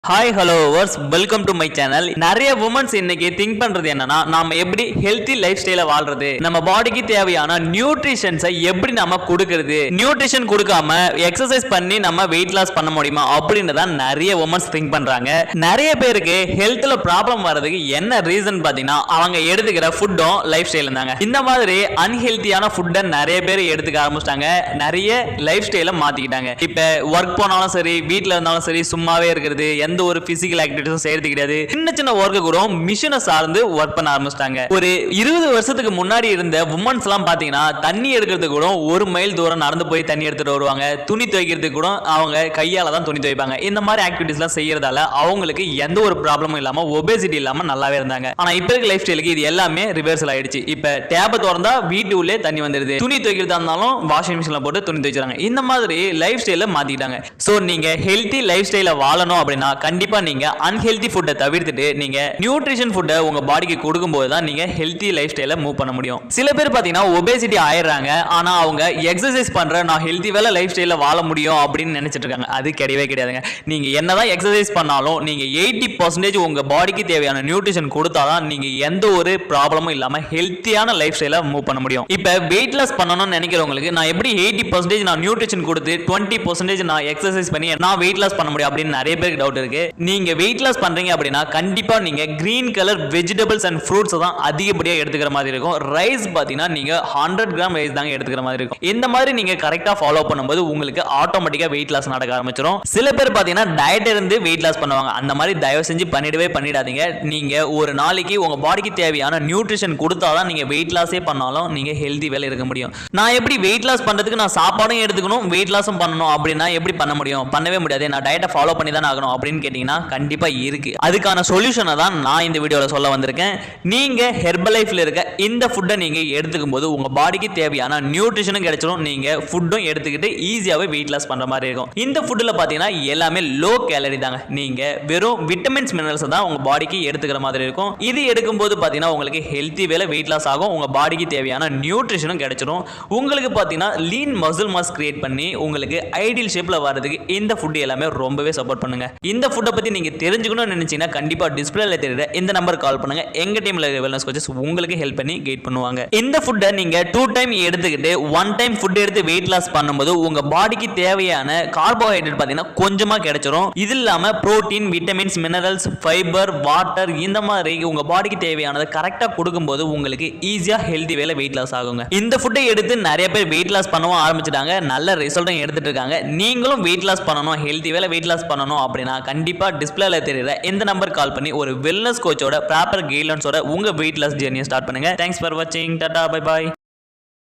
Hi hello viewers welcome to my channel. நிறைய womens இன்னைக்கு think பண்றது என்னன்னா, நாம எப்படி ஹெல்த்தி லைஃப் ஸ்டைல வாழ்றது, நம்ம பாடிக்கு தேவையான நியூட்ரிஷன்ஸை எப்படி நம்ம கொடுக்கறது, நியூட்ரிஷன் கொடுக்காம எக்ஸசைஸ் பண்ணி நம்ம வெயிட் லாஸ் பண்ண முடியுமா அப்படின்றத நிறைய உமன்ஸ் திங்க் பண்றாங்க. நிறைய பேருக்கு ஹெல்த்ல ப்ராப்ளம் வர்றதுக்கு என்ன ரீசன் பாத்தீங்கன்னா, அவங்க எடுத்துக்கிற ஃபுட்டும் லைஃப் ஸ்டைலும் தாங்க. இந்த மாதிரி அன்ஹெல்த்தியான ஃபுட்டை நிறைய பேர் எடுத்துக்க ஆரம்பிச்சிட்டாங்க, நிறைய லைஃப் ஸ்டைலை மாத்திக்கிட்டாங்க. இப்ப ஒர்க் போனாலும் சரி, வீட்டில் இருந்தாலும் சரி, சும்மாவே இருக்கிறது, எந்த ஒரு பிசிக்கல் ஆக்டிவிட்டிஸும் செய்யறது கிடையாது. சின்ன சின்ன ஒர்க்கு கூட மிஷினை சார்ந்து ஒர்க் பண்ண ஆரம்பிச்சிட்டாங்க. ஒரு 20 வருஷத்துக்கு முன்னாடி இருந்த உமன்ஸ் எல்லாம் பாத்தீங்கன்னா, தண்ணி எடுக்கிறதுக்கு கூட 1 மைல் தூரம் நடந்து போய் தண்ணி எடுத்துட்டு வருவாங்க. துணி துவைக்கிறதுக்கு கூட அவங்க கையால தான் துணி துவைப்பாங்க. இந்த மாதிரி ஆக்டிவிட்டிஸ் எல்லாம் செய்யறதால அவங்களுக்கு எந்த ஒரு ப்ராப்ளமும் இல்லாம, ஒபேசிட்டி இல்லாம நல்லாவே இருந்தாங்க. ஆனா இப்ப இருக்க லைஃப் ஸ்டைலுக்கு இது எல்லாமே ரிவர்சல் ஆயிடுச்சு. இப்ப டேப் திறந்தா வீட்டு உள்ளே தண்ணி வந்துருது. துணி துவைக்கிறதா இருந்தாலும் வாஷிங் மிஷின்ல போட்டு துணி துவைச்சாங்க. இந்த மாதிரி லைஃப் ஸ்டைல மாத்திட்டாங்க. சோ நீங்க ஹெல்த்தி லைஃப் ஸ்டைல வாழணும் அப்படின்னா கண்டிப்பா நீங்க அன்ஹெல்தி ஃபுட்டை தவிர்த்துட்டு நீங்க நியூட்ரிஷன் ஃபுட்டை உங்க பாடிக்கு கொடுக்கும்போது தான் நீங்க ஹெல்த்தி லைஃப் ஸ்டைல மூவ் பண்ண முடியும். சில பேர் பாத்தீங்கன்னா ஒபேசிட்டி ஆயிடுறாங்க, ஆனா அவங்க எக்ஸசைஸ் பண்ற நான் ஹெல்த்தி வேலை லைஃப் ஸ்டைல வாழ முடியும் அப்படின்னு நினைச்சிட்டு இருக்காங்க. அது கிடையவே கிடையாதுங்க. நீங்க என்னதான் எக்ஸசைஸ் பண்ணாலும் நீங்க 80% உங்க பாடிக்கு தேவையான நியூட்ரிஷன் கொடுத்தாதான் நீங்க எந்த ஒரு ப்ராப்ளமும் இல்லாம ஹெல்த்தியான லைஃப் ஸ்டைல மூவ் பண்ண முடியும். இப்ப வெயிட் லாஸ் பண்ணணும்னு நினைக்கிறவங்களுக்கு நான் எப்படி 80% நான் நியூட்ரிஷன் கொடுத்து 20% நான் எக்ஸசைஸ் பண்ணி நான் வெயிட் லாஸ் பண்ண முடியும் அப்படின்னு நிறைய பேருக்கு டவுட் இருக்கு. நீங்க வெயிட் லாஸ் பண்றீங்க அப்படின்னா கண்டிப்பா நீங்க green colour vegetables and fruits தான் அதிகப்படியா எடுத்துக்கிற மாதிரி இருக்கும். ரைஸ் பாத்தீங்கன்னா நீங்க 100 கிராம் ரைஸ் தாங்க எடுத்துக்கிற மாதிரி இருக்கும். இந்த மாதிரி நீங்க கரெக்டா ஃபாலோ பண்ணும்போது உங்களுக்கு ஆட்டோமேட்டிக்கா வெயிட் லாஸ் நடக்க ஆரம்பிச்சிடும். சில பேர் பாத்தீங்கன்னா டயட் இருந்து வெயிட் லாஸ் பண்ணுவாங்க. அந்த மாதிரி தயவு செஞ்சு பண்ணிடாதீங்க. நீங்க ஒரு நாளைக்கு உங்க பாடிக்கு தேவையான நியூட்ரிஷன் கொடுத்தாதான் நீங்க வெயிட் லாஸே பண்ணாலும் நீங்க ஹெல்தி வேலை இருக்க முடியும். நான் எப்படி வெயிட் லாஸ் பண்றதுக்கு நான் சாப்பாடும் எடுத்துக்கணும், வெயிட் லாஸும் பண்ணணும் அப்படின்னா எப்படி பண்ண முடியும்? பண்ணவே முடியாது. நான் டயட்டை ஃபாலோ பண்ணி தான் ஆகணும் அப்படின்னு கேட்டீங்கன்னா கண்டிப்பா இருக்கு. அதுக்கான சொல்யூஷனை தான் நான் இந்த வீடியோல சொல்ல வந்திருக்கேன். நீங்க ஹெர்பலைஃப்ல இருக்க இந்த ஃபுட்டை நீங்க எடுத்துக்கும் போது உங்க பாடிக்கு தேவையான நியூட்ரிஷனும் கிடைச்சிடும், நீங்க ஃபுட்டும் எடுத்துக்கிட்டு ஈஸியாவே வெயிட் லாஸ் பண்ற மாதிரி இருக்கும். இந்த ஃபுட்ல பாத்தீங்கன்னா எல்லாமே லோ கேலரி தாங்க. நீங்க வெறும் விட்டமின்ஸ் மினரல்ஸ் தான் உங்க பாடிக்கு எடுத்துக்கிற மாதிரி இருக்கும். இது எடுக்கும்போது பாத்தீங்கன்னா உங்களுக்கு ஹெல்த்தி வேலை வெயிட் லாஸ் ஆகும், உங்க பாடிக்கு தேவையான நியூட்ரிஷனும் கிடைச்சிடும். உங்களுக்கு பாத்தீங்கன்னா லீன் மசில் மாஸ் கிரியேட் பண்ணி உங்களுக்கு ஐடியல் ஷேப்ல வரதுக்கு இந்த ஃபுட் எல்லாமே ரொம்பவே சப்போர்ட் பண்ணுங்க. இந்த ஃபுட்டை பத்தி நீங்க தெரிஞ்சுக்கணும்னு நினைச்சீங்கன்னா கண்டிப்பா டிஸ்பிளேல தெரியுற இந்த நம்பர் கால் பண்ணுங்க. எங்க டீம்ல வெல்னஸ் கோச்சஸ் உங்களுக்கு ஹெல்ப் பண்ணி கைட் பண்ணுவாங்க. இந்த ஃபுட்டை நீங்க 2 டைம் எடுத்துக்கிட்டு 1 டைம் ஃபுட் எடுத்து வெயிட் லாஸ் பண்ணும்போது உங்க பாடிக்கு தேவையான கார்போஹைட்ரேட் பாத்தீங்கன்னா கொஞ்சமா கிடைச்சிரும். இது இல்லாம protein, vitamins, minerals, fibre, water இந்த மாதிரி உங்க பாடிக்கு தேவையானதை கரெக்டா கொடுக்கும்போது உங்களுக்கு ஈஸியா ஹெல்தி வேலை வெயிட் லாஸ் ஆகுங்க. இந்த ஃபுட்டை எடுத்து நிறைய பேர் வெயிட் லாஸ் பண்ணவும் ஆரம்பிச்சிட்டாங்க, நல்ல ரிசல்ட்டும் எடுத்துட்டு இருக்காங்க. நீங்களும் வெயிட் லாஸ் பண்ணணும், ஹெல்தி வேலை வெயிட் லாஸ் பண்ணணும் அப்படின்னா கண்டிப்பா டிஸ்பிளேல தெரியுற இந்த நம்பர் கால் பண்ணி ஒரு வெல்னஸ் கோச்சோட ப்ராப்பர் கைட்லைன்ஸோட உங்க வெயிட் லாஸ் ஜர்னியை ஸ்டார்ட் பண்ணுங்க. தேங்க்ஸ் ஃபார் வாட்சிங். Tata, bye bye.